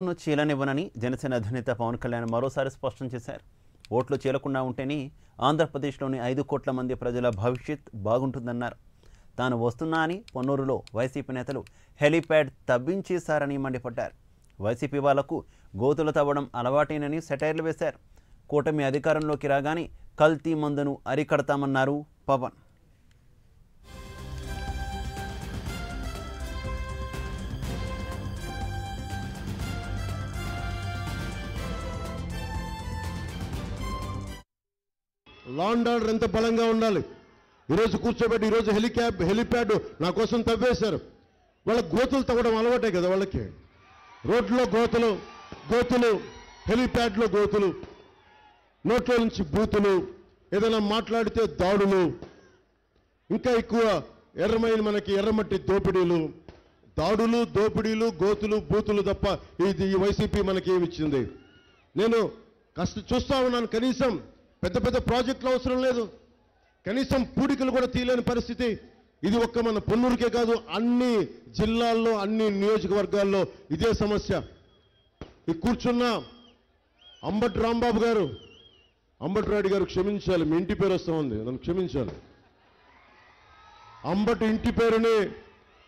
చీలనివ్వనని జనసేన అధినేత పవన్ కళ్యాణ్ మరోసారి స్పష్టం చేశారు. ఓట్లు చీలకుండా ఉంటేనే ఆంధ్రప్రదేశ్లోని 5 కోట్ల మంది ప్రజల భవిష్యత్ బాగుంటుందన్నారు. తాను వస్తున్నా అని పొన్నూరులో వైసీపీ నేతలు హెలీప్యాడ్ తవ్వించేశారని మండిపడ్డారు. వైసీపీ వాళ్లకు గోతులు తవ్వడం అలవాటేనని సెటైర్లు వేశారు. కూటమి అధికారంలోకి రాగానే కల్తీ మందును అరికడతామన్నారు పవన్. లా అండ్ ఆర్డర్ ఎంత బలంగా ఉండాలి. ఈరోజు కూర్చోబెట్టి ఈరోజు హెలిప్యాడ్ నా కోసం తవ్వేశారు. వాళ్ళ గోతులు తవ్వడం అలవాటే కదా వాళ్ళకి. రోడ్లో గోతులు హెలిప్యాడ్లో గోతులు, నోట్లో నుంచి బూతులు, ఏదైనా మాట్లాడితే దాడులు, ఇంకా ఎక్కువ మనకి ఎర్రమట్టి దోపిడీలు, దాడులు, దోపిడీలు, గోతులు, బూతులు తప్ప ఈ వైసీపీ మనకి ఏమిచ్చింది? నేను చూస్తా ఉన్నాను. కనీసం పెద్ద పెద్ద ప్రాజెక్టులు అవసరం లేదు. కనీసం పూడికలు కూడా తీయలేని పరిస్థితి. ఇది ఒక్క మన పొన్నూరుకే కాదు, అన్ని జిల్లాల్లో అన్ని నియోజకవర్గాల్లో ఇదే సమస్య. ఈ కూర్చున్న అంబటి రాంబాబు గారు, అంబటి రాయుడు గారు క్షమించాలి, మీ ఇంటి పేరు వస్తూ ఉంది, నన్ను క్షమించాలి. అంబటి ఇంటి పేరుని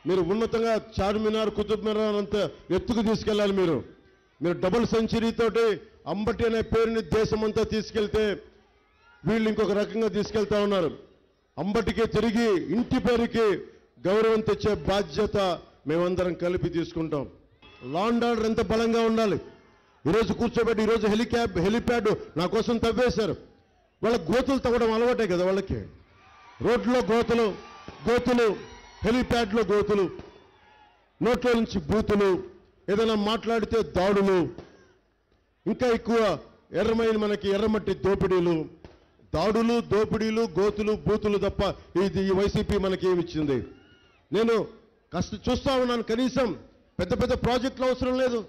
మీరు ఉన్నతంగా చార్మినార్, కుతుబ్ మినార్ అంత ఎత్తుకు తీసుకెళ్ళాలి. మీరు డబుల్ సెంచరీతోటి అంబటి అనే పేరుని దేశమంతా తీసుకెళ్తే వీళ్ళు ఇంకొక రకంగా తీసుకెళ్తా ఉన్నారు. అంబటికి తిరిగి ఇంటి పేరుకి గౌరవం తెచ్చే బాధ్యత మేమందరం కలిపి తీసుకుంటాం. లా అండ్ ఆర్డర్ ఎంత బలంగా ఉండాలి. ఈరోజు కూర్చోబెట్టి ఈరోజు హెలిప్యాడ్ నా కోసం తవ్వేశారు. వాళ్ళ గోతులు తవ్వడం అలవాటే కదా వాళ్ళకి. రోడ్లో గోతులు హెలిప్యాడ్లో గోతులు, నోట్లో నుంచి బూతులు, ఏదైనా మాట్లాడితే దాడులు, ఇంకా ఎక్కువ మనకి ఎర్రమట్టి దోపిడీలు, దాడులు, దోపిడీలు, గోతులు, బూతులు తప్ప ఈ వైసీపీ మనకి ఏమిచ్చింది? నేను చూస్తా ఉన్నాను. కనీసం పెద్ద పెద్ద ప్రాజెక్టులు అవసరం లేదు.